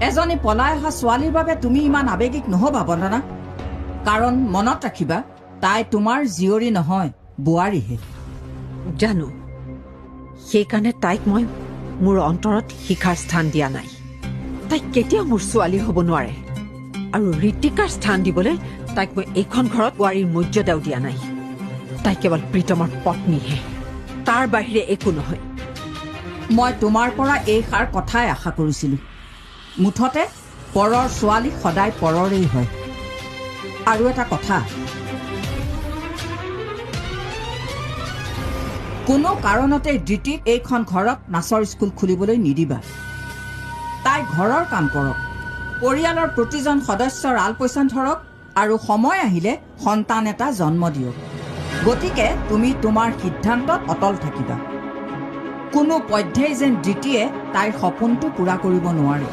এজনী পলাই অহা ছোৱালীৰ বাবে তুমি ইমান আৱেগিক নহবা বন্দনা কাৰণ মনত ৰাখিবা তাই তোমাৰ জীয়ৰী নহয় বোৱাৰীহে জানো সেইকাৰণে তাইক মই মোৰ অন্তৰত শিখাৰ স্থান দিয়া নাই তাইক কেতিয়াও মোৰ ছোৱালী হ'ব নোৱাৰে আৰু ঋতিকাৰ স্থান দিবলৈ তাইক মই এইখন ঘৰত বোৱাৰীৰ মৰ্যাদাও দিয়া নাই তাই কেৱল প্ৰীতমৰ পত্নীহে তাৰ বাহিৰে একো নহয় মই তোমাৰ পৰা এইষাৰ কথাই আশা কৰিছিলোঁ মুঠতে পৰৰ ছোৱালী সদায় পৰৰেই হয় আৰু এটা কথা কোনো কাৰণতে ধৃতিক এইখন ঘৰত নাচৰ স্কুল খুলিবলৈ নিদিবা তাই ঘৰৰ কাম কৰক পৰিয়ালৰ প্ৰতিজন সদস্যৰ আলপৈচান ধৰক আৰু সময় আহিলে সন্তান এটা জন্ম দিয়ক গতিকে তুমি তোমাৰ সিদ্ধান্তত অটল থাকিবা কোনো পধ্যেই যেন ধৃতিয়ে তাইৰ সপোনটো পূৰা কৰিব নোৱাৰে